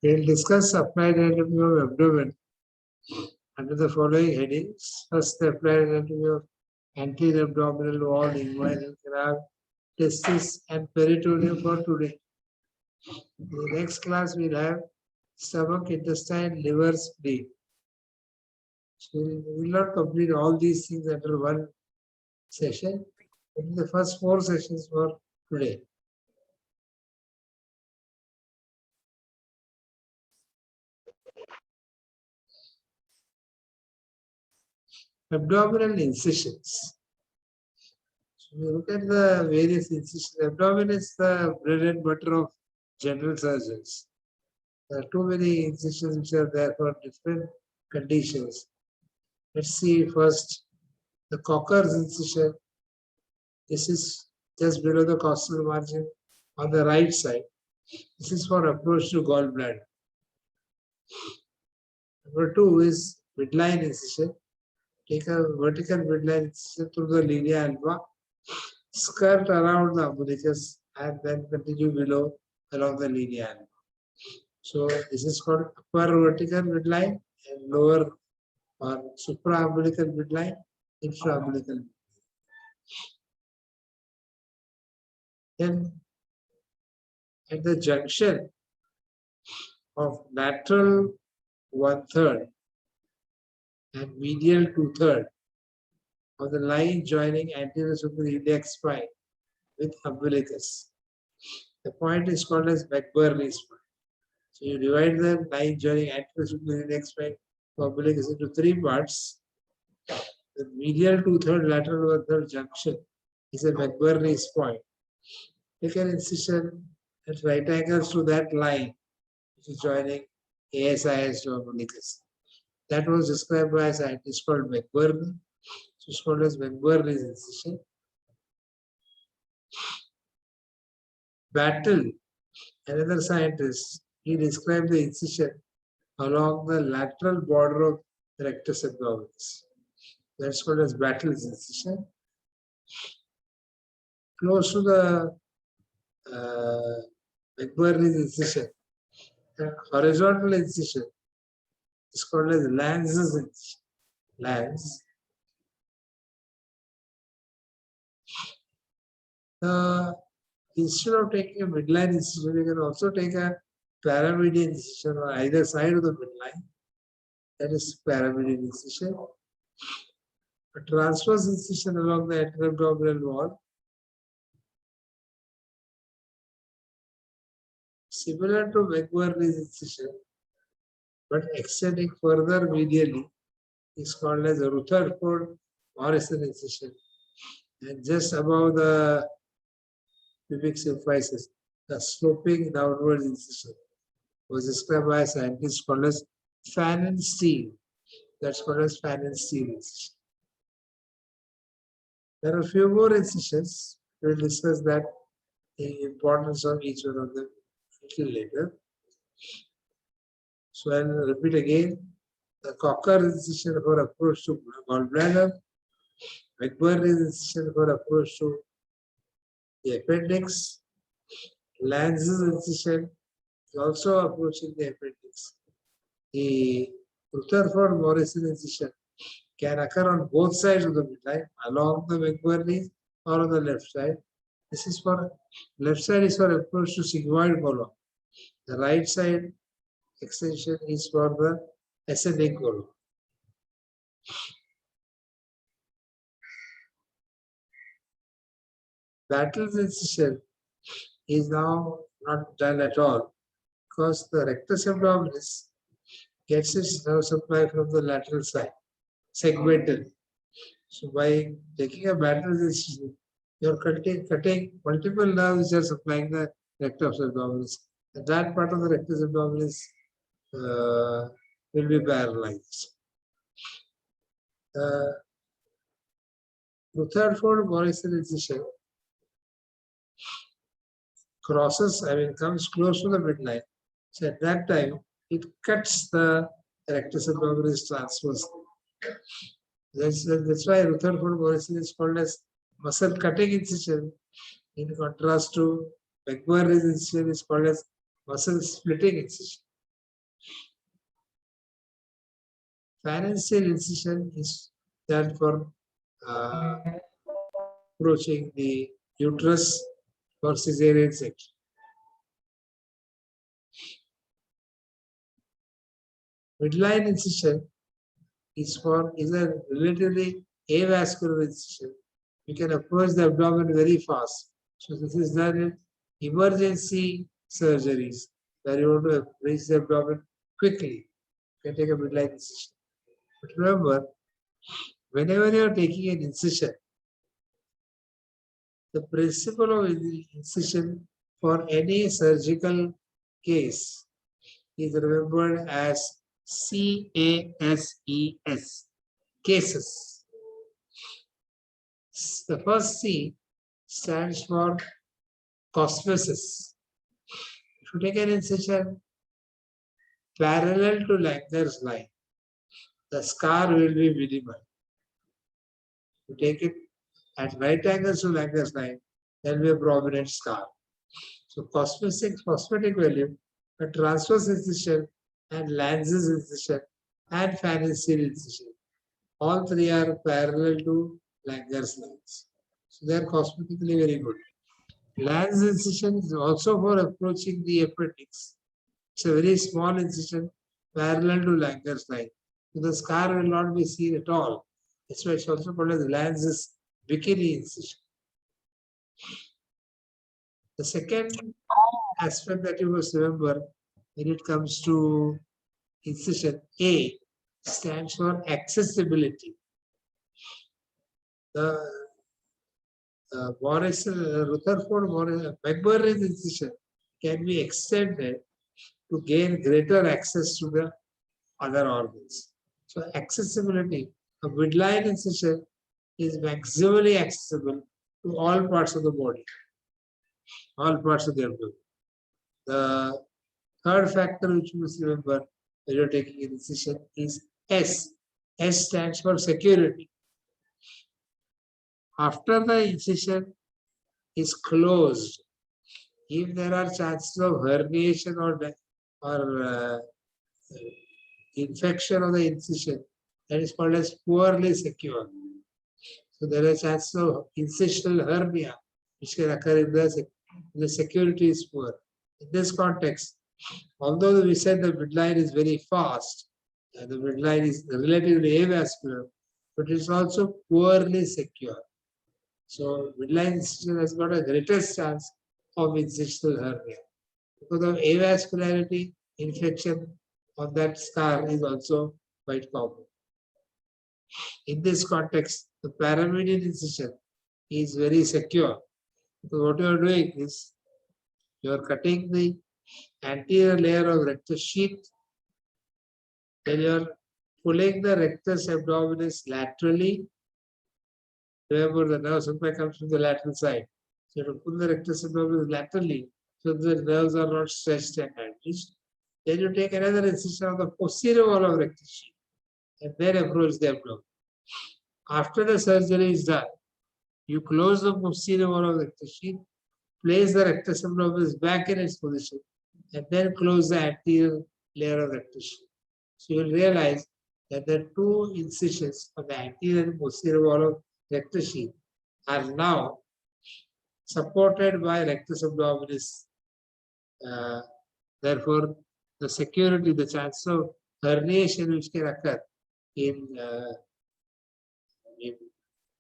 We will discuss applied anatomy of abdomen under the following headings. First, the applied anatomy of anterior abdominal wall, inguinal canal, testis, and peritoneum for today. In the next class, we'll have stomach, intestine, liver, spleen. So we will not complete all these things under one session. In the first 4 sessions for today. Abdominal incisions. So we look at the various incisions. Abdomen is the bread and butter of general surgeons. There are too many incisions which are there for different conditions. Let's see first the Cocker's incision. This is just below the costal margin on the right side. This is for approach to gallbladder. Number 2 is midline incision. Take a vertical midline incision through the linea alba, skirt around the umbilicus, and then continue below along the linea alba. So this is called upper vertical midline and lower or supraumbilical midline, infraumbilical. Then at the junction of lateral 1/3 and medial 2/3 of the line joining anterior superior iliac spine with umbilicus. The point is called as McBurney's point. So you divide the line joining anterior superior iliac spine with umbilicus into 3 parts. The medial 2/3 lateral 1/3 junction is a McBurney's point. Take an incision at right angles to that line, which is joining ASIS to umbilicus. That was described by a scientist called McBurney. So it's called as McBurney's incision. Battle, another scientist, he described the incision along the lateral border of the rectus abdominis. That's called as Battle's incision. Close to the McBurney's incision, the horizontal incision is called as Lanz's incision. Lanz. Instead of taking a midline incision, you can also take a paramedian incision on either side of the midline. That is paramedian incision. A transverse incision along the anterior abdominal wall. Similar to McBurney's incision, but extending further medially, is called as a Rutherford-Morrison incision. And just above the pubic symphysis, the sloping downwards incision was described by a scientist called as Pfannenstiel. That's called as Pfannenstiel incision. There are a few more incisions. We'll discuss that, the importance of each one of them a little later. So I'll repeat again. The Cocker's incision for approach to gallbladder, McBurney's incision for approach to the appendix, Lanz's incision is also approaching the appendix. The Rutherford-Morrison incision can occur on both sides of the midline, along the McBurney or on the left side. This is for left side is for approach to sigmoid column. The right side extension is for the ascending column. Battle's incision is now not done at all because the rectus abdominis gets its nerve supply from the lateral side, segmental. So by taking a Battle's incision, you're cutting multiple nerves which are supplying the rectus abdominis. And that part of the rectus abdominis will be paralyzed. Rutherford-Morrison incision comes close to the midline. So at that time, it cuts the rectus abdominis transversely. That's why Rutherford-Morrison is called as muscle cutting incision, in contrast to McBurney's incision is called as muscle splitting incision. Phalangeal incision is done for approaching the uterus for cesarean section. Midline incision is a relatively avascular incision. You can approach the abdomen very fast. So this is done in emergency surgeries where you want to reach the abdomen quickly. You can take a midline incision. But remember, whenever you are taking an incision, the principle of incision for any surgical case is remembered as CASES, cases. The first C stands for cosmesis. If you take an incision parallel to Langer's line, the scar will be minimal. You take it at right angles to Langer's line, there will be a prominent scar. So cosmetic value, a transverse incision and Lanz's incision and phalangeal incision. All three are parallel to Langer's lines. So they are cosmetically very good. Lanz incision is also for approaching the appendix. It's a very small incision parallel to Langer's line. So the scar will not be seen at all. That's why it's also called as Lanz's bikini incision. The second aspect that you must remember when it comes to incision, A stands for accessibility. The Rutherford McMurray's incision can be extended to gain greater access to the other organs. So accessibility, a midline incision is maximally accessible to all parts of the body, all parts of the abdomen. The third factor which you must remember when you're taking an incision is S. S stands for security. After the incision is closed, if there are chances of herniation or infection of the incision, that is called as poorly secure. So there are chances of incisional hernia which can occur if the security is poor. In this context, although we said the midline is very fast, and the midline is relatively avascular, but it's also poorly secure. So midline incision has got a greatest chance of incisional hernia. Because of avascularity, infection on that scar is also quite common. In this context, the paramedian incision is very secure. Because what you are doing is you are cutting the anterior layer of rectus sheath, then you are pulling the rectus abdominis laterally. Remember, the nerve supply comes from the lateral side. So you have to pull the rectus abdominis laterally so the nerves are not stretched and damaged. Then you take another incision on the posterior wall of rectus sheath and then approach the abdomen. After the surgery is done, you close the posterior wall of the rectus sheath, place the rectus abdominis back in its position, and then close the anterior layer of rectus sheath. So you will realize that the two incisions on the anterior and posterior wall of rectus sheath are now supported by rectus abdominis. Therefore, the security, the chance of herniation which can occur in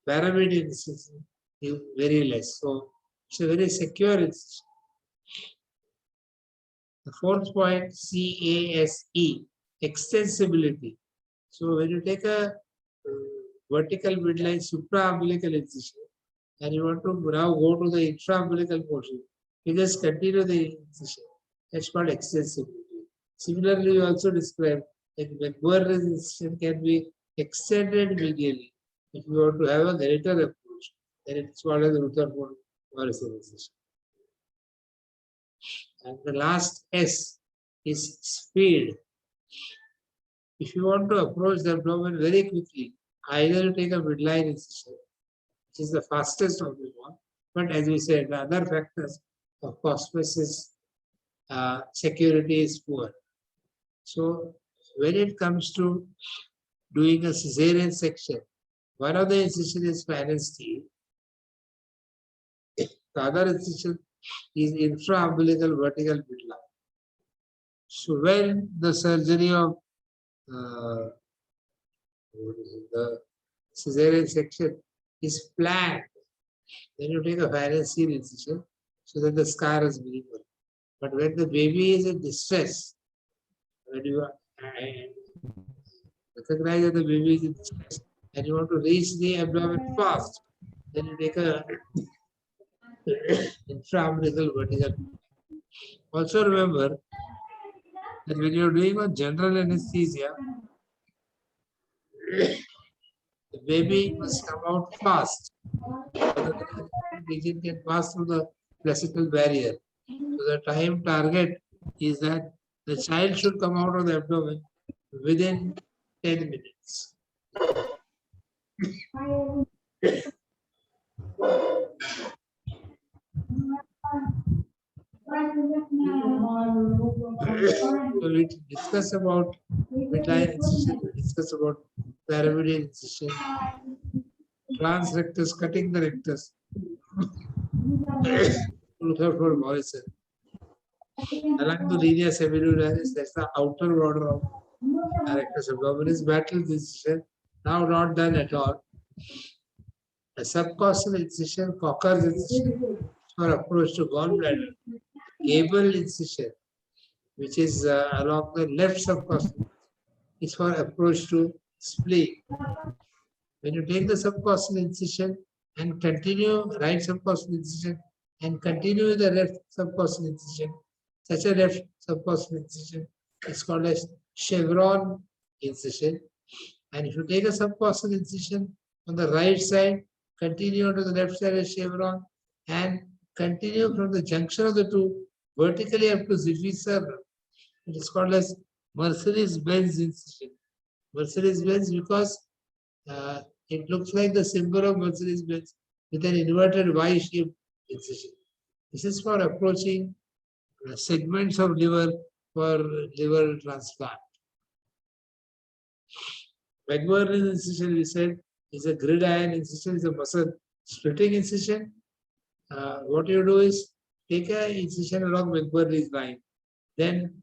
paramedian incision is very less. So it's a very secure incision. The fourth point, CASE, extensibility. So when you take a vertical midline supraumbilical incision and you want to now go to the intraumbilical portion, you just continue the incision. That's called extensibility. Similarly, you also described that McMurray's incision can be extended medially. If you want to have a greater approach, then it's called as Rutherford incision. And the last S is speed. If you want to approach the abdomen very quickly, either you take a midline incision, which is the fastest of the one, but as we said, the other factors of cosmesis, security is poor. So when it comes to doing a cesarean section, one of the incision is phalansteal, the other incision is infraumbilical vertical midline. So when the surgery of the cesarean section is planned, then you take a phalansteal incision so that the scar is minimal. But when the baby is in distress, when you recognize that the baby is in distress and you want to reach the abdomen fast, then you take a infraumbilical vertical. Also remember that when you're doing a general anesthesia, the baby must come out fast. Otherwise, the patient can pass through the placental barrier. So the time target is that the child should come out of the abdomen within 10 minutes. So we discuss about midline incision, we discuss about pyramidal incision, trans rectus, cutting the rectus, Rutherford Morrison. Along the linea semilularis, that's the outer border of rectus abdominis, battle incision, now not done at all. A subcostal incision, Cocker's incision for approach to gallbladder. Gable incision, which is along the left subcostal, is for approach to spleen. When you take the subcostal incision and continue right subcostal incision and continue with the left subcostal incision, such a left subcostal incision is called as chevron incision. And if you take a subcostal incision on the right side, continue to the left side as chevron, and continue from the junction of the two vertically up to Ziphi-Serra. It is called as Mercedes-Benz incision. Mercedes-Benz because it looks like the symbol of Mercedes-Benz with an inverted Y-shaped incision. This is for approaching segments of liver for liver transplant. McBurney's incision, we said, is a gridiron incision, is a muscle splitting incision. What you do is take an incision along McBurney's line, then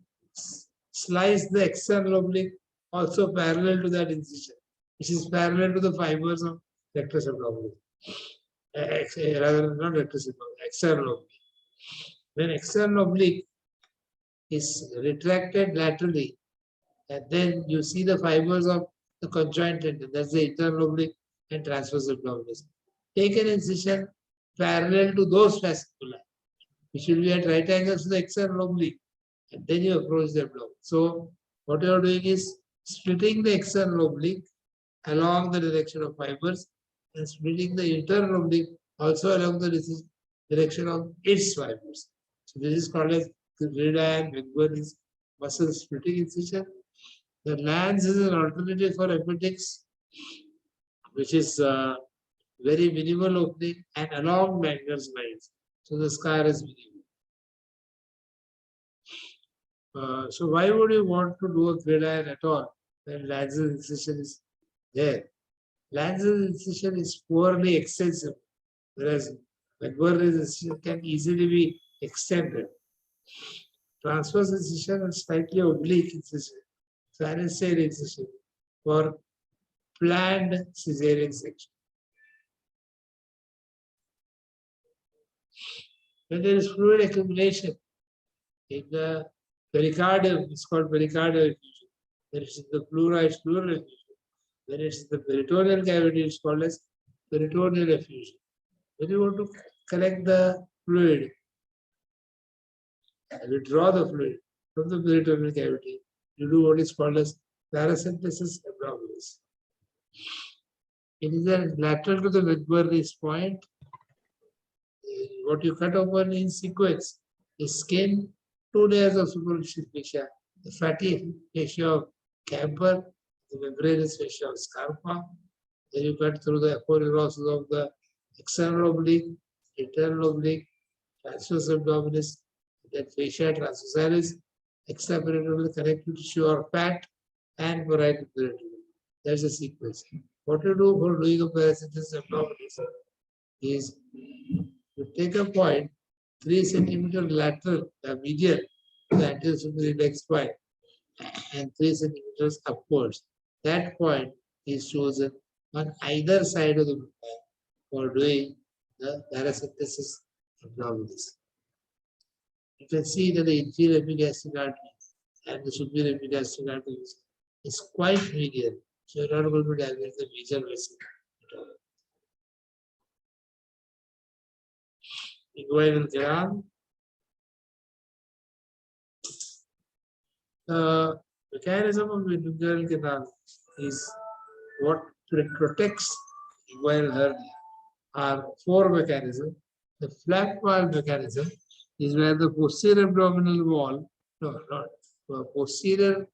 slice the external oblique also parallel to that incision, which is parallel to the fibers of rectus abdominis. Rather, not rectus abdominis, external oblique. When external oblique is retracted laterally, and then you see the fibers of the conjoint tendon, that's the internal oblique and transverse abdominis. Take an incision parallel to those fasciculi, which will be at right angles to the external oblique, and then you approach the abdomen. So what you are doing is splitting the external oblique along the direction of fibers and splitting the internal oblique also along the direction of its fibers. So this is called as the gridiron McBurney's muscle splitting incision. The lance is an alternative for appendix, which is very minimal opening and along Menger lines. So the scar is minimal. So why would you want to do a gridiron at all when Lance's incision is there? Lance's incision is poorly extensive, whereas McBurney's incision can easily be extended. Transverse incision and slightly oblique incision, phalansteal incision for planned cesarean section. When there is fluid accumulation in the pericardium, it's called pericardial effusion. When it's in the pleura, it's pleural effusion. When it's in the peritoneal cavity, it's called as peritoneal effusion. When you want to collect the fluid, withdraw the fluid from the peritoneal cavity, you do what is called as paracentesis abdominis. It is a lateral to the McBurney's point. What you cut open in sequence is skin, 2 layers of superficial fascia, the fatty fascia of camper, the membranous fascia of scarpa. Then you cut through the aponeurosis of the external oblique, internal oblique, transverse abdominis, then fascia transversalis, extraperitoneal connective tissue or fat, and varicocoele. That's the sequence. What you do for doing a paracentesis abdominis is you take a point 3 centimeter lateral, medial, the anterior superior index spine, and 3 centimeters upwards. That point is chosen on either side of the midline for doing the paracentesis abdominis. You can see that the inferior epigastric artery and the superior epigastric artery is quite medial, so you're not going to damage the major vessel at all. Inguinal canal. The mechanism of the inguinal canal is what protects inguinal hernia. Are 4 mechanisms. The flap valve mechanism is where the posterior abdominal wall, posterior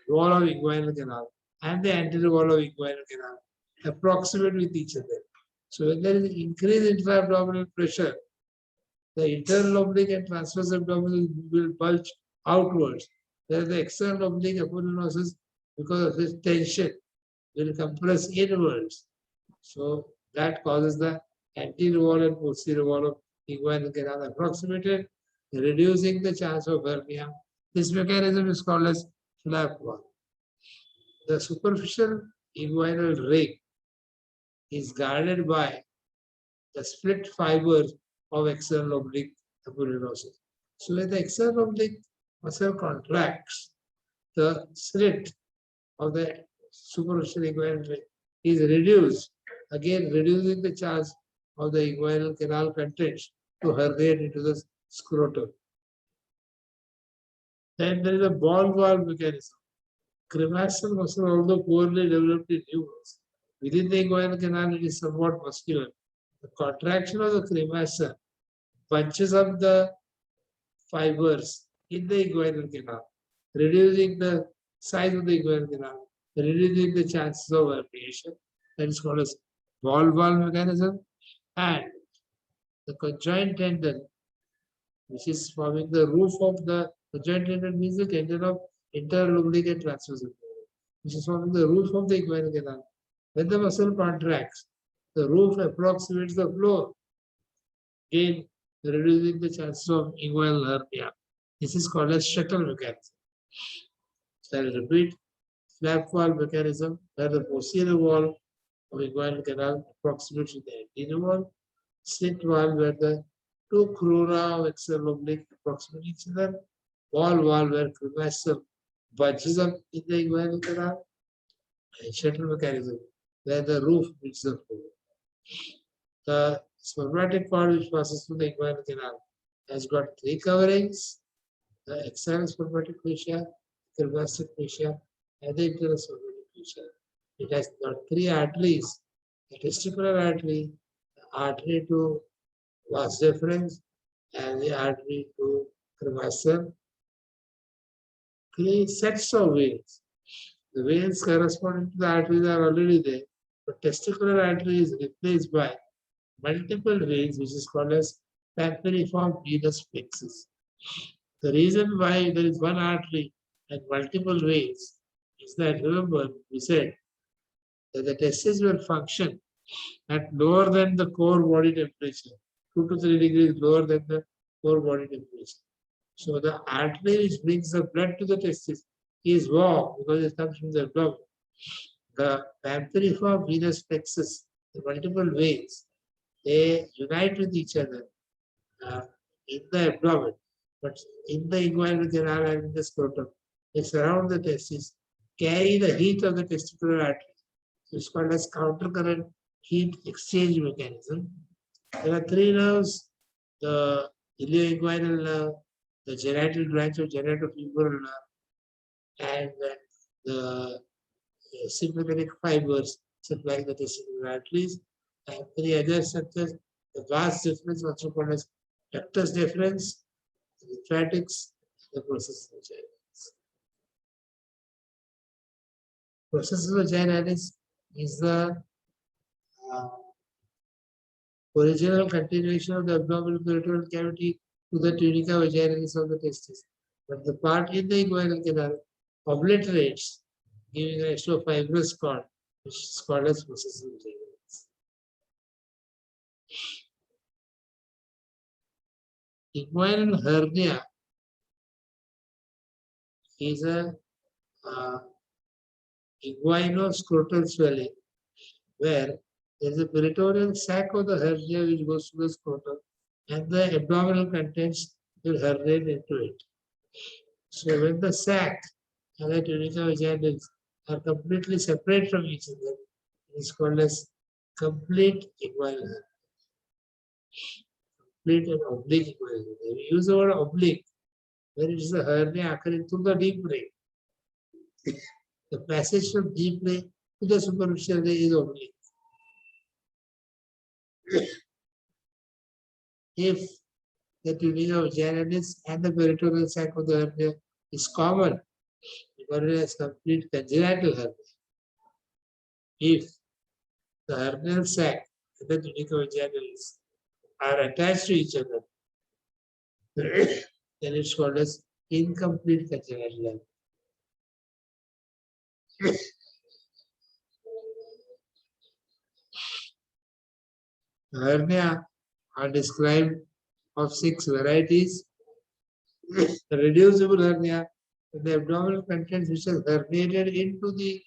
wall of inguinal canal and the anterior wall of inguinal canal approximate with each other. So when there is increased intra-abdominal pressure, the internal oblique and transverse abdominal will bulge outwards, whereas the external oblique aponeurosis, because of this tension, will compress inwards. So that causes the anterior wall and posterior wall of inguinal canal approximated, reducing the chance of hernia. This mechanism is called as flap valve. The superficial inguinal ring is guarded by the split fibers of external oblique aponeurosis. So when the external oblique muscle contracts, the slit of the superficial inguinal ring is reduced, again reducing the chance of the inguinal canal contents to herniate into the scrotum. Then there is a ball valve mechanism. Cremasteric muscle, although poorly developed in humans, within the inguinal canal it is somewhat muscular. The contraction of the cremaster bunches up the fibers in the inguinal canal, reducing the size of the inguinal canal, reducing the chances of herniation. That is called as ball valve mechanism. And the conjoint tendon, which is forming the roof of the conjoint tendon, means the tendon of internal oblique and transverse abdomen, which is forming the roof of the inguinal canal. When the muscle contracts, the roof approximates the floor, again reducing the chances of inguinal hernia. This is called as shuttle mechanism. So I will repeat: flap valve mechanism, where the posterior wall of inguinal canal approximates with the anterior wall. Slit valve, where the 2 crura of external oblique approximate each other. Ball valve, where cremaster bunches up in the inguinal canal. And shuttle mechanism, where the roof meets the floor. The spermatic cord which passes through the inguinal canal has got 3 coverings: the external spermatic fascia, cremaster fascia, and the internal spermatic fascia. It has got 3 arteries: the testicular artery, the artery to vas deferens, and the artery to cremaster. 3 sets of veins. The veins corresponding to the arteries are already there, but testicular artery is replaced by multiple veins, which is called as pamperiform venous plexus. The reason why there is one artery and multiple veins is that, remember, we said that the testes will function at lower than the core body temperature, 2 to 3 degrees lower than the core body temperature. So the artery which brings the blood to the testis is warm because it comes from the abdomen. The pamperiform venous plexus, the multiple veins, they unite with each other in the abdomen, but in the inguinal canal and in the scrotum, they surround the testis, carry the heat of the testicular artery. So it's called as countercurrent heat exchange mechanism. There are 3 nerves: the ilioinguinal nerve, the genital branch of genitofemoral nerve, and the sympathetic fibers supplying the testicular arteries, and 3 other structures: the vas deferens, also called as ductus deferens, the lymphatics, and the processus vaginalis. Processus vaginalis is the original continuation of the abdominal peritoneal cavity to the tunica vaginalis of the testis. but the part in the inguinal canal obliterates, giving rise to a fibrous cord, which is called as processus ligaments. Inguinal hernia is a inguinoscrotal swelling where there is a peritoneal sac of the hernia which goes to the scrotum and the abdominal contents will herniate into it. So when the sac and the tunica vaginalis are completely separate from each other, it is called as complete inguinal hernia. Complete and oblique inguinal hernia. We use the word oblique when it is a hernia occurring through the deep brain. The passage from deep brain to the superficial ray is oblique. If the tunica vaginalis and the peritoneal sac of the hernia is common, we call it as complete congenital hernia. If the hernial sac and the tunica vaginalis are attached to each other, then it's called as incomplete congenital hernia. Hernia are described of 6 varieties. The reducible hernia, the abdominal contents which are herniated into the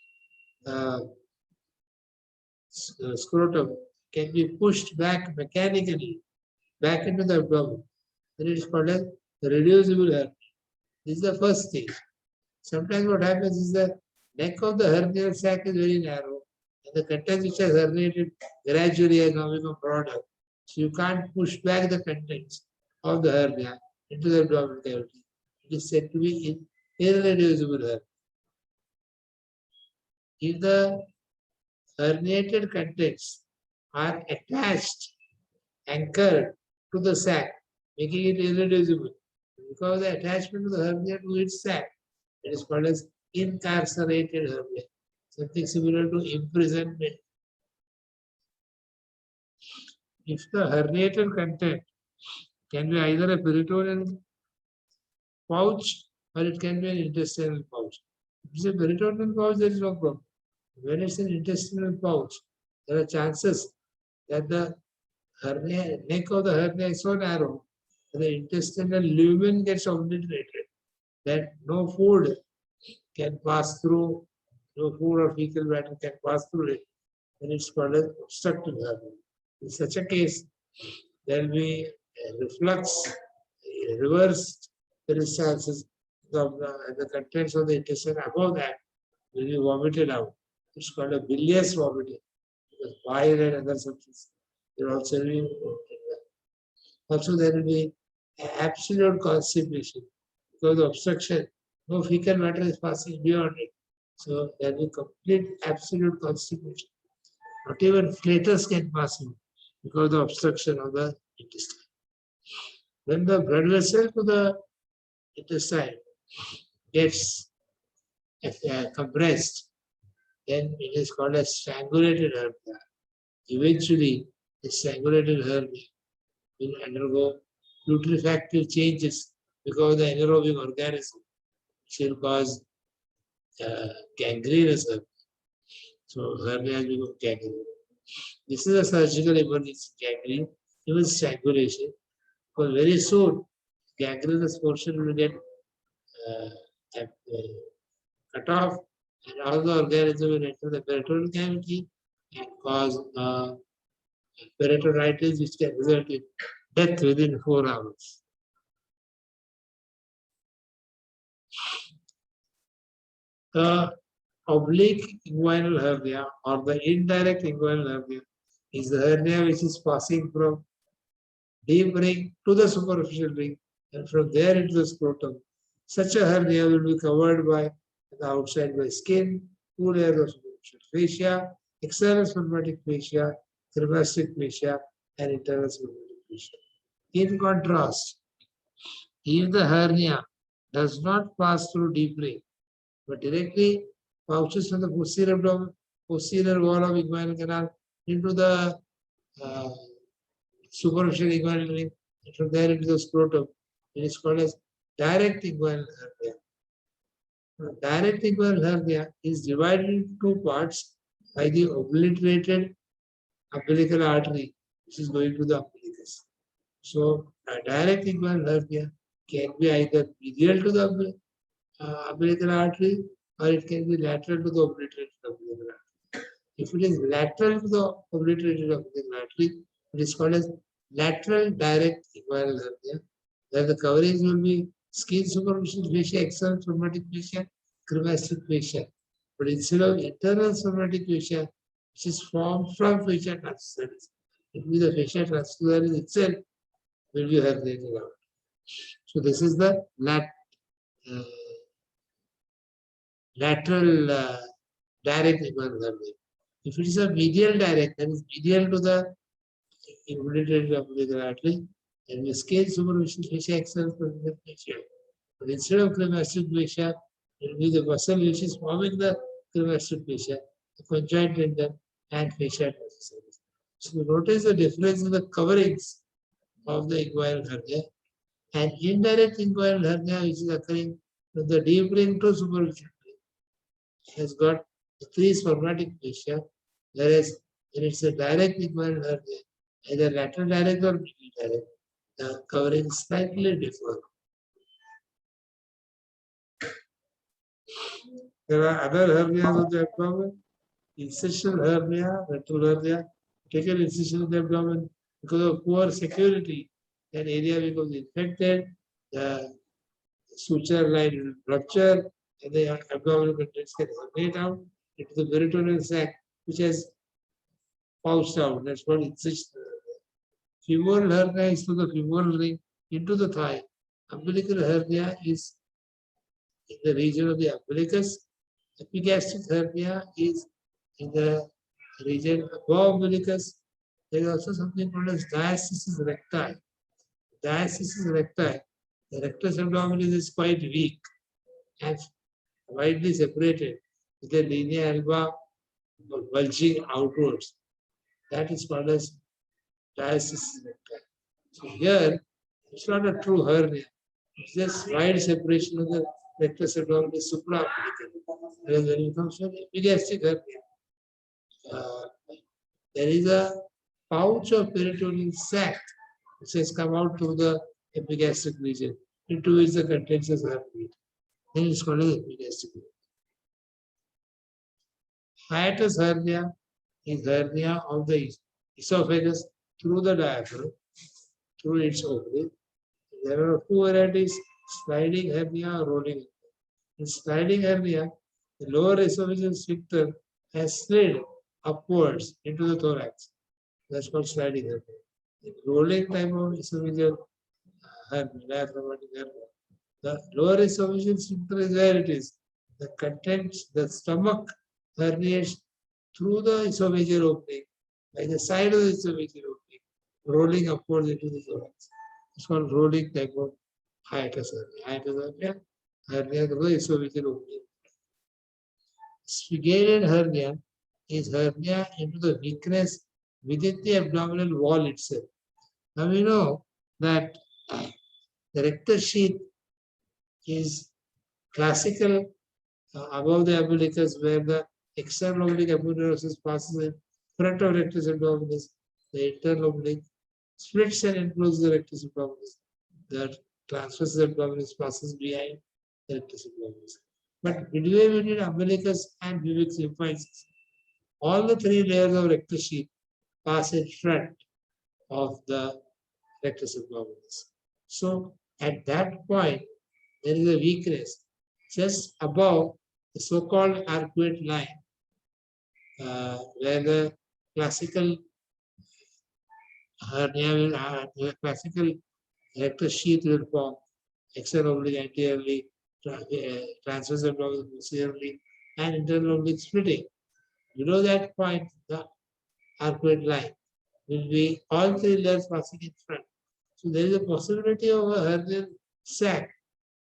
scrotum can be pushed back mechanically back into the abdomen. Then it is called as reducible hernia. This is the first thing. Sometimes what happens is the neck of the hernial sac is very narrow and the contents which are herniated gradually are now become broader. So you can't push back the contents of the hernia into the abdominal cavity. It is said to be irreducible hernia. If the herniated contents are attached, anchored to the sac, making it irreducible, because of the attachment of the hernia to its sac, it is called as incarcerated hernia, something similar to imprisonment. If the herniated content can be either a peritoneal pouch or it can be an intestinal pouch. If it's a peritoneal pouch, there is no problem. When it's an intestinal pouch, there are chances that the hernia, neck of the hernia is so narrow that the intestinal lumen gets obliterated, that no food can pass through, no food or fecal matter can pass through it, then it's called as obstructive hernia. In such a case, there will be a reflux, reversed peristalsis of the contents of the intestine above that will be vomited out. It's called a bilious vomiting, because bile and other substances will also be vomited. Also, there will be absolute constipation because of obstruction. No fecal matter is passing beyond it. So there will be complete absolute constipation. Not even flatus can pass in because of the obstruction of the intestine. When the blood vessel to the intestine gets compressed, then it is called a strangulated hernia. Eventually, the strangulated hernia will undergo putrefactive changes because of the anaerobic organism, which will cause gangrenous hernia. So hernia become gangrene. This is a surgical emergency, gangrene, even strangulation, because very soon gangrenous portion will get cut off and all the organism will enter the peritoneal cavity and cause peritonitis, which can result in death within 4 hours. The oblique inguinal hernia or the indirect inguinal hernia is the hernia which is passing from deep ring to the superficial ring and from there into the scrotum. Such a hernia will be covered by the outside by skin, 2 layers of superficial fascia, external spermatic fascia, cremastic fascia, and internal spermatic fascia. In contrast, if the hernia does not pass through deep ring, but directly pouches from the posterior abdomen, posterior wall of inguinal canal into the superficial inguinal ring, and from there into the scrotum, it is called as direct inguinal hernia. Direct inguinal hernia is divided into two parts by the obliterated umbilical artery, which is going to the umbilicus. So, a direct inguinal hernia can be either medial to the umbilical artery or it can be lateral to the obliterated umbilical artery. If it is lateral to the obliterated umbilical artery, it is called as lateral direct inguinal hernia, where the coverage will be skin superficial fascia, external spermatic fascia, cremastic fascia. But instead of internal spermatic fascia, which is formed from fascia transversalis, it will be the fascia transversalis itself will be herniated out. So this is the uh, lateral direct inguinal hernia. If it is a medial direct, that is medial to the obliterated umbilical artery, then we scale superficial fascia, external spermatic fascia. But instead of cremastic fascia, it will be the muscle which is forming the cremastic fascia, the conjoint tendon, and fascia transversalis. So notice the difference in the coverings of the inguinal hernia. And indirect inguinal hernia, which is occurring from the deep ring to superficial ring, has got three spermatic fascia, whereas when it's a direct inguinal hernia, either lateral direct or medial direct, the covering slightly differ. There are other hernias of the abdomen, incisional hernia, rectal hernia, taken incision of the abdomen because of poor security. That area becomes infected, the suture line will rupture, and the abdominal contents get herniate out into the peritoneal sac, which has pouched out. That's what incision. Femoral hernia is through the femoral ring into the thigh. Umbilical hernia is in the region of the umbilicus. Epigastric hernia is in the region above umbilicus. There is also something called as diastasis recti. Diastasis recti, the rectus abdominis is quite weak and widely separated with a linea alba bulging outwards. That is called as diastasis recti. So here, it's not a true hernia. It's just wide separation of the rectus abdominis supraumbilical. Whereas when it comes to an epigastric hernia, uh, there is a pouch of peritoneal sac which has come out to the epigastric region, into which the contents is herniated. Then it's called as epigastric hernia. Hiatus hernia is hernia of the esophagus through the diaphragm, through its opening. There are two varieties, sliding hernia or rolling hernia. In sliding hernia, the lower esophageal sphincter has slid upwards into the thorax. That's called sliding hernia. In rolling type of esophageal hernia, diaphragmatic hernia, the lower esophageal sphincter is where it is. The contents, the stomach herniates through the esophageal opening, by the side of the esophageal opening, rolling upwards into the thorax. It's called rolling type of hiatus hernia. Hiatus hernia through the esophageal opening. Sphigated hernia is hernia into the weakness within the abdominal wall itself. Now we know that the rectus sheath is classical above the umbilicus, where the external oblique aponeurosis passes in front of rectus abdominis, the internal oblique splits and encloses the rectus abdominis. The transversus abdominis passes behind the rectus abdominis. But midway between umbilicus and pubic symphysis, all the three layers of rectus sheath pass in front of the rectus abdominis. So at that point, there is a weakness just above the so-called arcuate line, where the classical hernia will, the classical rectus sheath will form external oblique anteriorly, transverse abdominal posteriorly, and internal oblique splitting. Below that point, the arcuate line will be all three layers passing in front. So there is a possibility of a hernial sac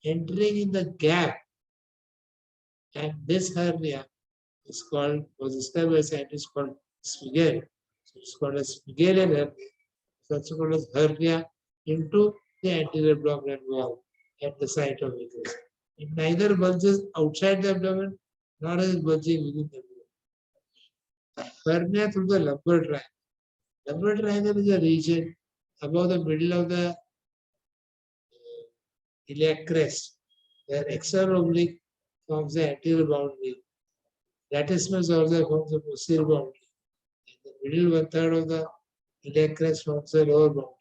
entering in the gap, and this hernia is called, was described by scientists called Spigel. So it's called a Spigelian hernia. It's also called as hernia into the anterior abdominal wall. at the site of weakness. It neither bulges outside the abdomen nor is bulging within the abdomen. Hernia through the lumbar triangle. Lumbar triangle is a region above the middle of the iliac crest, where external oblique forms the anterior boundary. Latissimus also forms the posterior boundary. And the middle one third of the iliac crest forms the lower boundary.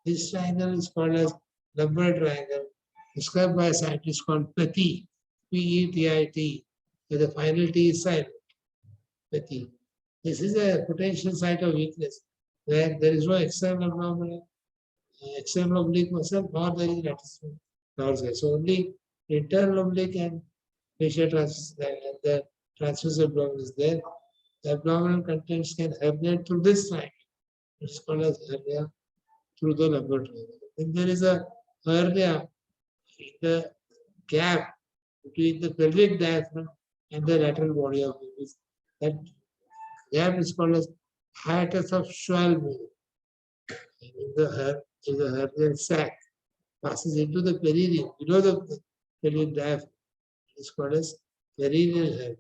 This triangle is called as lumbar triangle, described by a scientist called Petit, P-E-T-I-T, where the final T is silent. Petit. This is a potential site of weakness where there is no external abdominal, external oblique muscle, nor there is latissimus dorsal. So only internal oblique and fascia transverse and the transverse abdomen is there. The abdominal contents can herniate through this triangle. It's called as hernia through the lumbar triangle. Then there is a hernia in the gap between the pelvic diaphragm and the lateral body of the pelvis. That gap is called as hiatus of Schwalbe. And in the hernial sac passes into the perineum below the pelvic diaphragm. It is called as perineal hernia.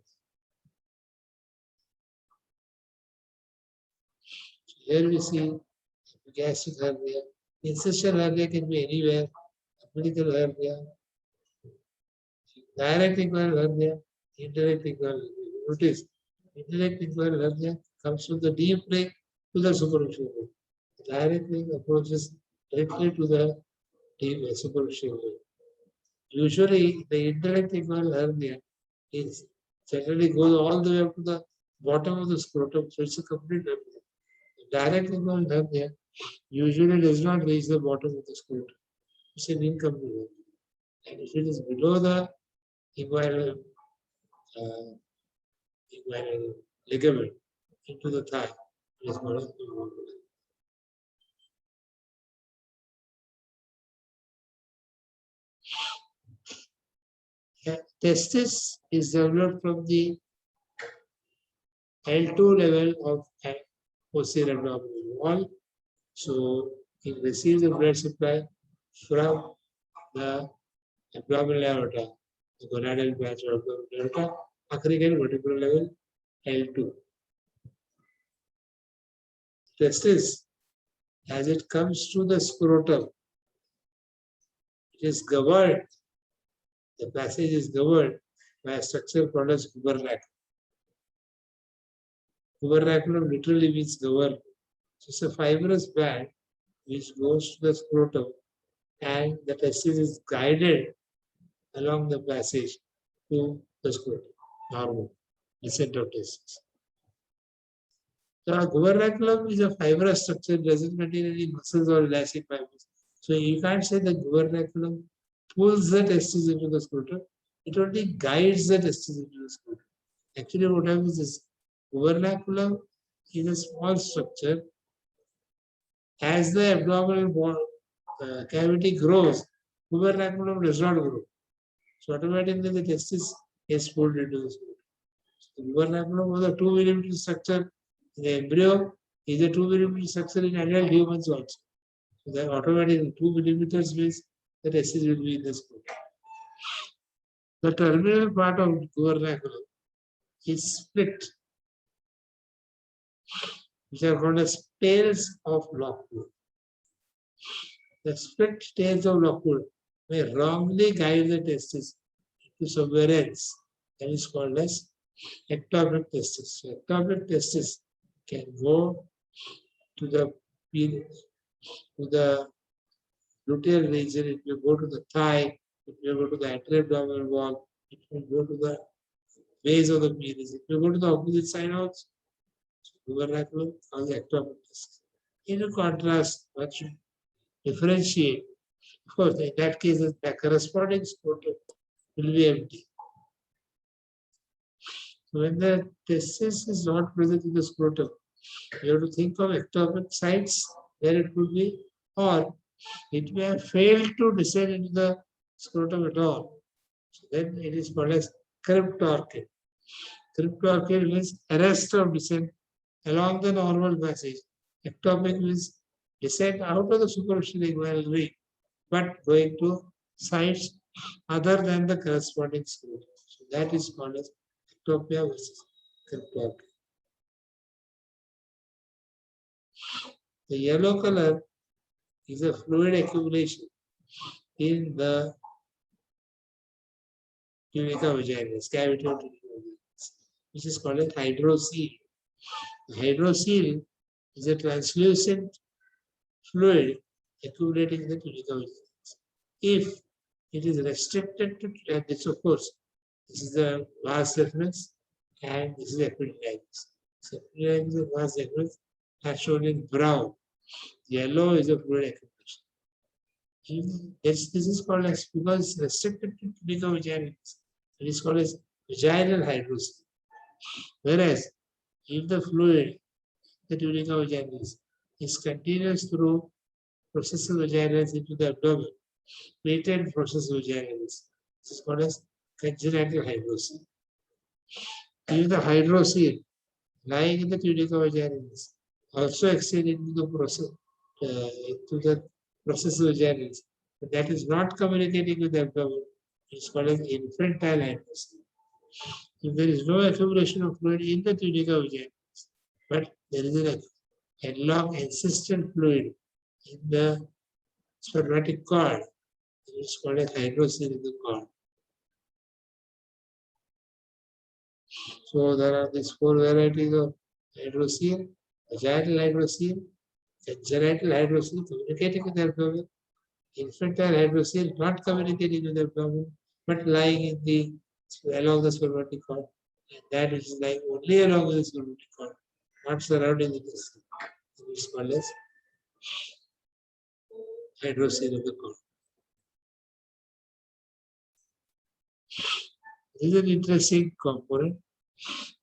Here we see gastric hernia. Incision hernia can be anywhere. Umbilical hernia, direct inguinal hernia, indirect inguinal hernia. Notice, indirect inguinal hernia comes from the deep ring to the superficial ring. The direct ring approaches directly to the deep superficial ring. Usually, the indirect inguinal hernia is generally goes all the way up to the bottom of the scrotum, so it's a complete hernia. The direct inguinal hernia usually does not reach the bottom of the scrotum. It's an incomplete hernia. And if it is below the inguinal ligament into the thigh, it is called inguinal. Testis is developed from the L2 level of posterior abdominal wall. So it receives the blood supply from the abdominal aorta, the gonadal branch of abdominal aorta, occurring at vertebral level L2. Testis, as it comes to the scrotum, it is governed, the passage is governed by a structure called as gubernacle. Gubernaculum literally means governed. So it's a fibrous band which goes to the scrotum and the testis is guided along the passage to the scrotum, normal, descent of testis. The gubernaculum is a fibrous structure, it doesn't contain any muscles or elastic fibers. So you can't say the gubernaculum pulls the testis into the scrotum, it only guides the testis into the scrotum. Actually, what happens is gubernaculum is a small structure. As the abdominal cavity grows, gubernaculum does not grow. So automatically the testis is pulled into the scrotum. So the gubernaculum was a 2 mm structure in the embryo, is a 2 mm structure in adult humans also. So that automatically 2 millimeters means the testis will be in the scrotum. The terminal part of gubernaculum is split, which are called as tails of LOCKWOOD. The split tails of LOCKWOOD may wrongly guide the testis to somewhere else. That is called as ectopic testis. So ectopic testis can go to the gluteal region, it may go to the thigh, it may go to the anterior abdominal wall, it may go to the base of the penis, it may go to the opposite side also. Gubernaculum or the ectopic testis. In contrast, one should differentiate. Of course, in that case, the corresponding scrotum will be empty. So when the testis is not present in the scrotum, you have to think of ectopic sites where it could be, or it may have failed to descend into the scrotum at all. So then it is called as cryptorchid. Cryptorchid means arrest of descent along the normal passage. Ectopic means descent out of the superficial inguinal ring, but going to sites other than the corresponding scrotum. So that is called as ectopia versus cryptopia. The yellow color is a fluid accumulation in the tunica vaginalis, cavity of tunica vaginalis, which is called as hydrocele. The hydrocele is a translucent fluid accumulating in the tunica vaginalis. If it is restricted to this, of course, this is the vas deferens and this is epididymis. So epididymis and vas deferens are shown in brown. Yellow is a fluid accumulation. This is called as, because it's restricted to tunica vaginalis, it is called as vaginal hydrocele. Whereas if the fluid, the tunica vaginalis, is continuous through processus vaginalis into the abdomen, patent processus vaginalis, this is called as congenital hydrocele. If the hydrocele lying in the tunica vaginalis also extend into the processus vaginalis, but that is not communicating with the abdomen, it is called as infantile hydrocele. If there is no accumulation of fluid in the tunica vaginalis, but there is an analog insistent fluid in the spermatic cord, it is called as hydrocele in the cord. So there are these four varieties of hydrocele: vaginal hydrocele, congenital hydrocele communicating with the abdomen, infantile hydrocele not communicating with the abdomen, but lying in the along the spermatic cord, and that which is lying only along the spermatic cord, not surrounding the intestine, which is called as hydrocele of the cord. This is an interesting component.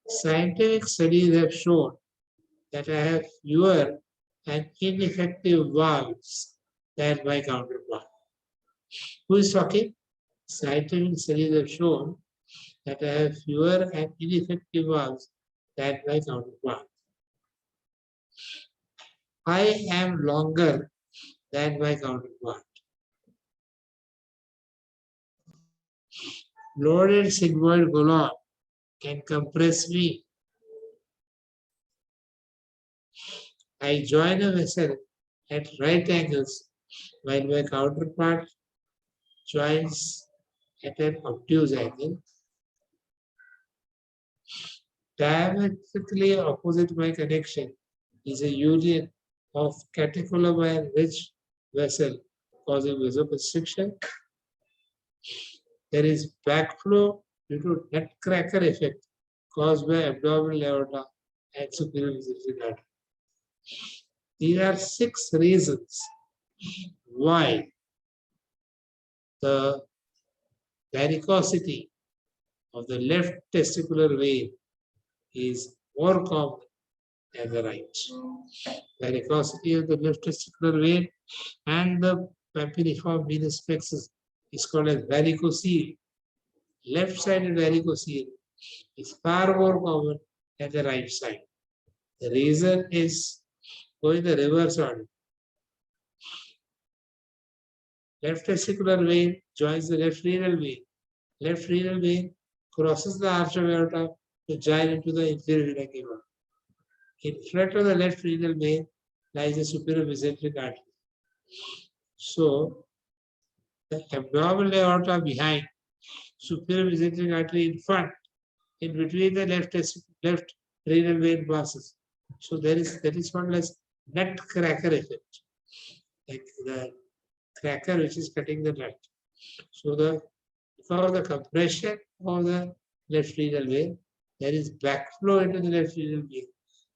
Scientific studies have shown that I have fewer and ineffective valves than my counterpart. Who is talking? Scientific studies have shown that I have fewer and ineffective valves than my counterpart. I am longer than my counterpart. Loaded sigmoid colon can compress me. I join a vessel at right angles while my counterpart joins at an obtuse angle. Diametrically opposite my connection is a union of catecholaminerich rich vessel causing vasoconstriction. There is backflow due to nutcracker effect caused by abdominal aorta and superior mesenteric artery. These are 6 reasons why the varicosity of the left testicular vein is more common than the right. Varicosity of the left testicular vein and the pampiniform venous plexus is called as varicocoele. Left-sided varicocele is far more common than the right side. The reason is going the reverse order. Left testicular vein joins the left renal vein. Left renal vein crosses the arch of aorta to join into the inferior vena cava. In front of the left renal vein lies the superior mesenteric artery. So, the abdominal aorta behind, superior mesenteric artery in front, in between the left renal vein passes. So that is called as nutcracker effect, like the cracker which is cutting the nut. So because of the compression of the left renal vein, there is backflow into the left renal vein,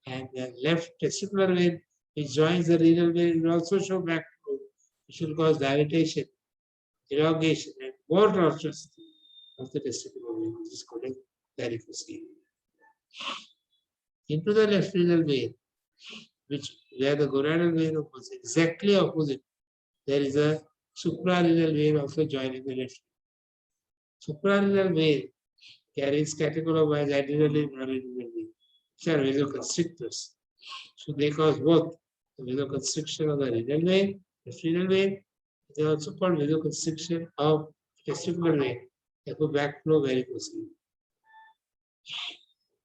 and the left testicular vein which joins the renal vein will also show backflow, which will cause dilatation, elongation, and more tortuosity of the testicular vein, which is called as varicocoele. Into the left renal vein, where the gonadal vein opens exactly opposite, there is a suprarenal vein also joining the left. Suprarenal vein carries catecholamines, adrenaline, noradrenaline vein, which are vasoconstrictors. So they cause both the vasoconstriction of the renal vein, left renal vein, They are also called vasoconstriction of testicular vein, therefore backflow varicocele.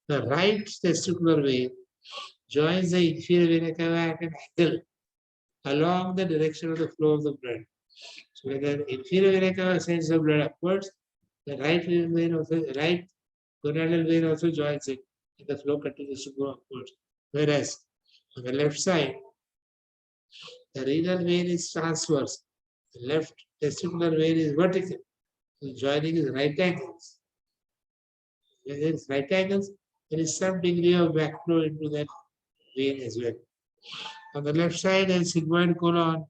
The right testicular vein joins the inferior vena cava at an angle along the direction of the flow of the blood. So when the inferior vena cava sends the blood upwards, the right vein also, right gonadal vein also joins it, and the flow continues to go upwards. Whereas on the left side, the renal vein is transverse, the left testicular vein is vertical. So joining is right angles. When there is right angles, there is some degree of backflow into that vein as well. On the left side, a sigmoid colon.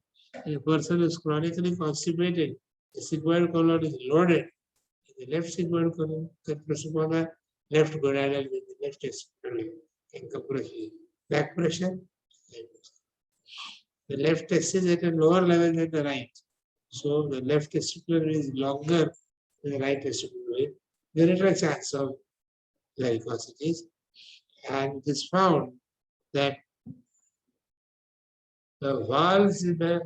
If a person is chronically constipated, the sigmoid colon is loaded. The left sigmoid colon can press upon the left gonadal with the left testicular vein can compress back pressure. The left testis is at a lower level than the right. So the left testicular vein is longer than the right testicular vein. There is a chance of varicosities, and it is found that the valves in the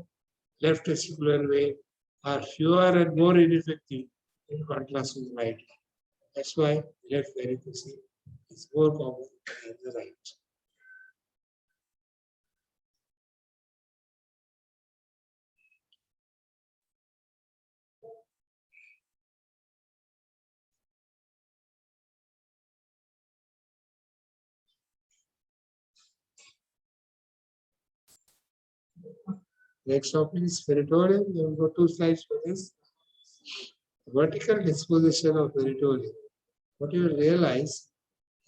left testicular vein are fewer and more ineffective in contrast with the right. That's why left varicocele is more common than the right. Next topic is peritoneum. We have got 2 slides for this. Vertical disposition of peritoneum. What you will realize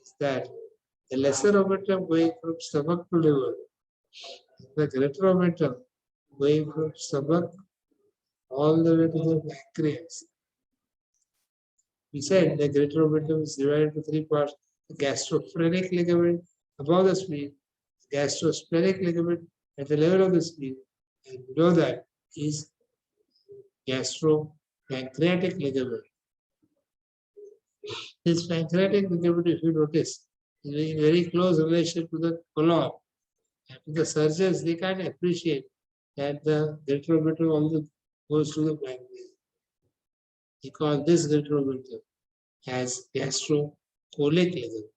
is that the lesser omentum going from stomach to liver, the greater omentum going from stomach all the way to the pancreas. We said the greater omentum is divided into 3 parts: the gastrophrenic ligament above the spleen, the gastrosplenic ligament at the level of the spleen, and below that is gastropancreatic ligament. This pancreatic ligament, if you notice, is in very close relation to the colon. And to the surgeons, they can't appreciate that the greater omentum also goes to the pancreas. They call this greater omentum as gastrocolic ligament.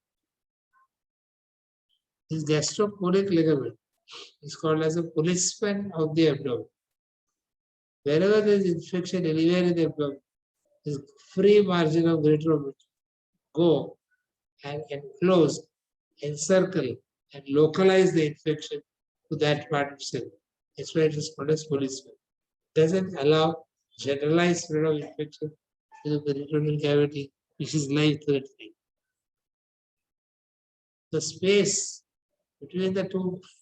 This gastrocolic ligament is called as a policeman of the abdomen. Wherever there is infection anywhere in the abdomen, this free margin of greater omentum go and enclose, encircle, and localize the infection to that part of cell. That's why it is called as policeman. Doesn't allow generalized spread of infection to the peritoneal cavity, which is life-threatening. The space between the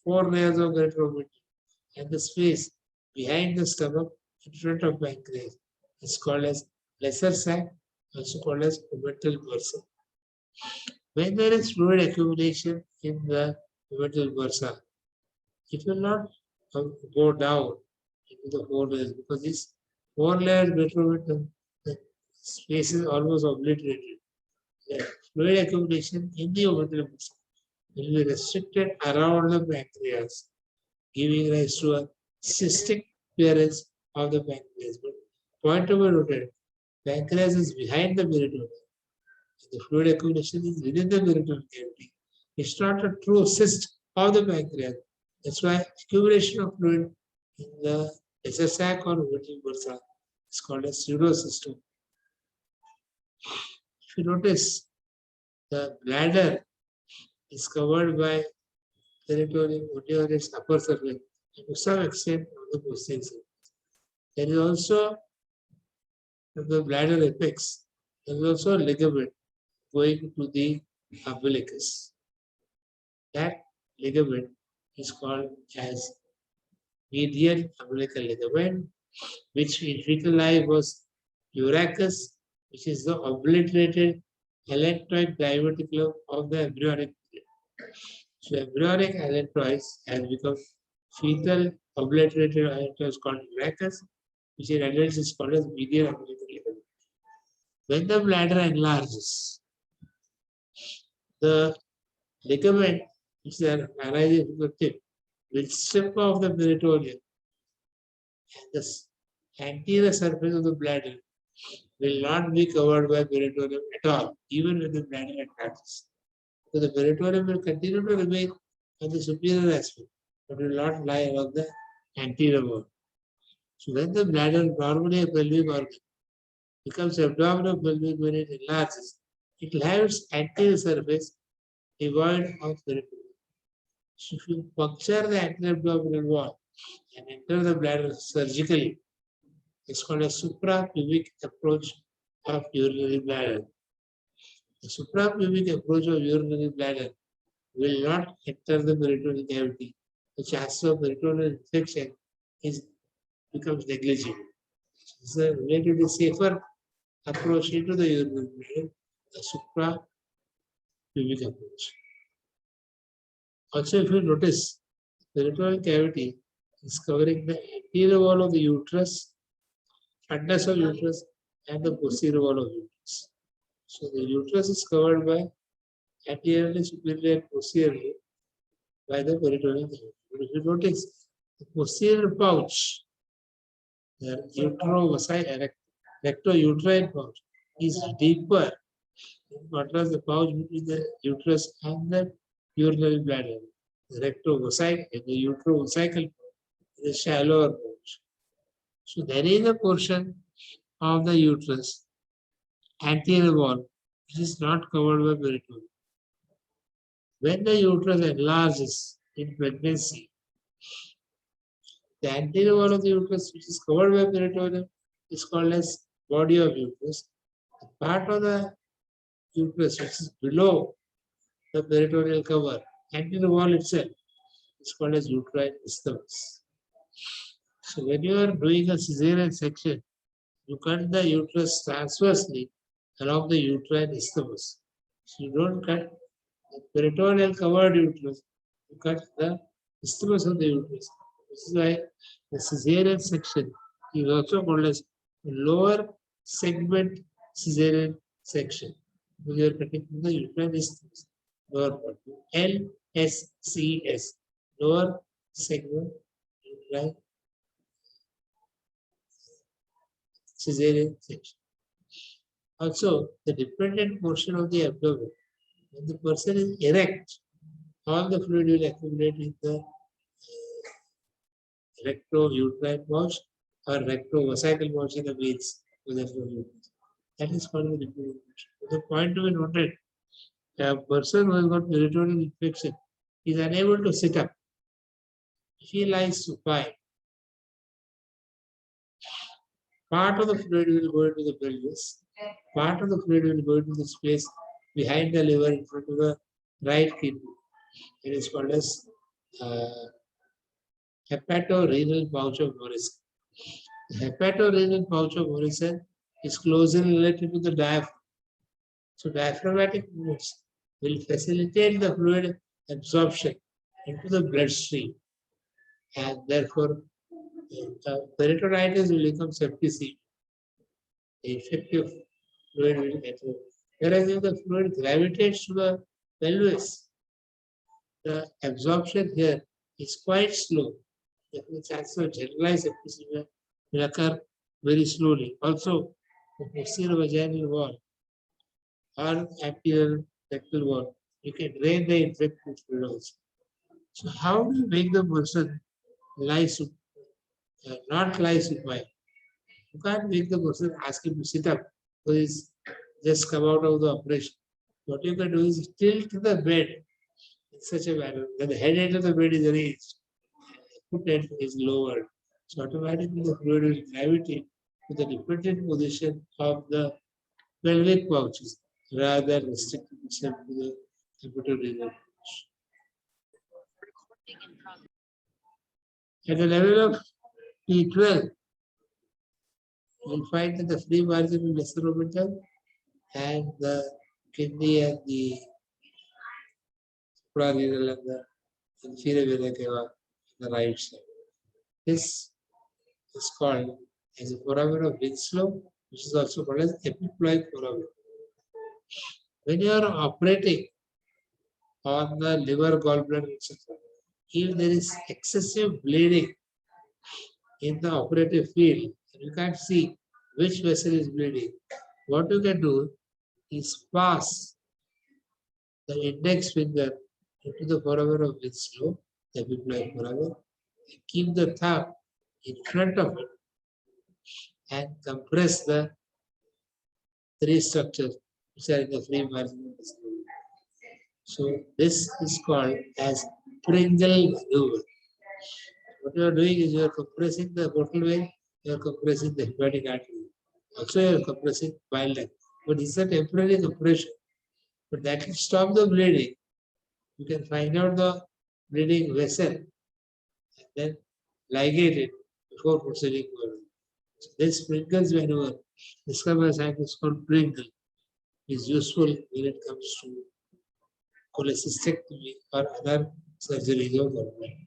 4 layers of greater omentum and the space behind the stomach in front of pancreas is called as lesser sac, also called as omental bursa. When there is fluid accumulation in the omental bursa, it will not go down into the 4 layers because this 4 layers greater omentum, the space is almost obliterated. The fluid accumulation in the omental bursa will be restricted around the pancreas, giving rise to a cystic appearance of the pancreas. But point to be noted, pancreas is behind the peritoneum. The fluid accumulation is within the peritoneal cavity. It's not a true cyst of the pancreas. That's why accumulation of fluid in the lesser sac or omental bursa is called a pseudocystoma. If you notice, the bladder is covered by peritoneum only on its upper surface and to some extent on the posterior surface. There is also the bladder apex. There is also a ligament going to the umbilicus. That ligament is called as medial umbilical ligament, which in fetal life was urachus, which is the obliterated allantoid diverticulum of the embryonic period. So embryonic allantoids has become fetal obliterated allantoids called urachus, which in adults is called as medial umbilical ligament. When the bladder enlarges, the ligament, which is arises from the tip, will strip off the peritoneum, and the anterior surface of the bladder will not be covered by peritoneum at all, even when the bladder attaches. So the peritoneum will continue to remain on the superior aspect, but will not lie along the anterior wall. So when the bladder, normally a pelvic organ, becomes abdominal pelvic when it enlarges, it will have its anterior surface devoid of peritoneum. So if you puncture the anterior abdominal wall and enter the bladder surgically, it's called a suprapubic approach of urinary bladder. The suprapubic approach of urinary bladder will not enter the peritoneal cavity. The chances of peritoneal infection becomes negligible. It's a relatively safer approach into the urinary bladder, the suprapubic approach. Also, if you notice, the peritoneal cavity is covering the anterior wall of the uterus, fundus of uterus, and the posterior wall of uterus. So the uterus is covered by anteriorly, superiorly, and posteriorly by the peritoneal cavity. But if you notice, the posterior pouch, the recto-uterine pouch, is deeper in contrast the pouch between the uterus and the urinary bladder. The rectovesical and the uterovesical is a shallower pouch. So there is a portion of the uterus, anterior wall, which is not covered by peritoneum. When the uterus enlarges in pregnancy, the anterior wall of the uterus, which is covered by peritoneum, is called as body of uterus. The part of the uterus which is below the peritoneal cover, anterior wall itself, is called as uterine isthmus. So when you are doing a cesarean section, you cut the uterus transversely along the uterine isthmus. So you don't cut the peritoneal covered uterus, you cut the isthmus of the uterus. This is why the cesarean section is also called as lower segment cesarean section. We are cutting from the uterine isthmus, lower part, LSCS, lower segment uterine cesarean section. Also, the dependent portion of the abdomen, when the person is erect, all the fluid will accumulate in the recto-uterine pouch or rectovesical pouch in the veins. That is called the dependent portion. The point to be noted, a person who has got peritoneal infection is unable to sit up. If he lies supine, part of the fluid will go into the pelvis, part of the fluid will go into the space behind the liver in front of the right kidney. It is called as hepatorenal pouch of Morrison. The hepatorenal pouch of Morrison is closely related to the diaphragm. So diaphragmatic movements will facilitate the fluid absorption into the bloodstream, and therefore peritonitis will become septicemia. The effective fluid will enter. Whereas if the fluid gravitates to the pelvis, the absorption here is quite slow. The chances of generalized septicemia will occur very slowly. Also, the posterior vaginal wall or anterior rectal wall, you can drain the infected fluid also. So how do you make the person not lie supine? You can't make the person ask him to sit up because he's just come out of the operation. What you can do is tilt the bed in such a manner that the head end of the bed is raised, foot end is lowered. So automatically the fluid will gravitate to the dependent position of the pelvic pouches rather than restricting itself to the hepatorenal pouch. At the level of T12, you'll find that the free margin is lesser orbital and the kidney and the suprarenal and the inferior vena cava on the right side. This is called as a foramen of Winslow, which is also called as epiploic foramen. When you are operating on the liver, gallbladder, etc., if there is excessive bleeding in the operative field and you can't see which vessel is bleeding, what you can do is pass the index finger into the foramen of Winslow, the midline foramen, and keep the thumb in front of it and compress the three structures which are in the free margin of the skull. So this is called as Pringle maneuver. What you are doing is you are compressing the portal vein, you are compressing the hepatic artery. Also you are compressing bile duct. But it's a temporary compression. But that will stop the bleeding. You can find out the bleeding vessel and then ligate it before proceeding further. So this Pringle's maneuver, discovered by scientists called Pringle, is useful when it comes to cholecystectomy or other surgeries of the brain.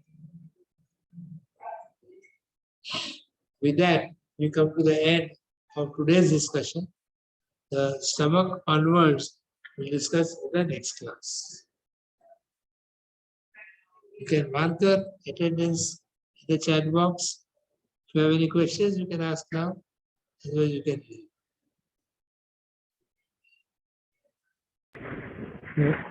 With that, we come to the end of today's discussion. The stomach onwards we'll discuss in the next class. You can mark the attendance in the chat box. If you have any questions, you can ask now. Otherwise, you can leave.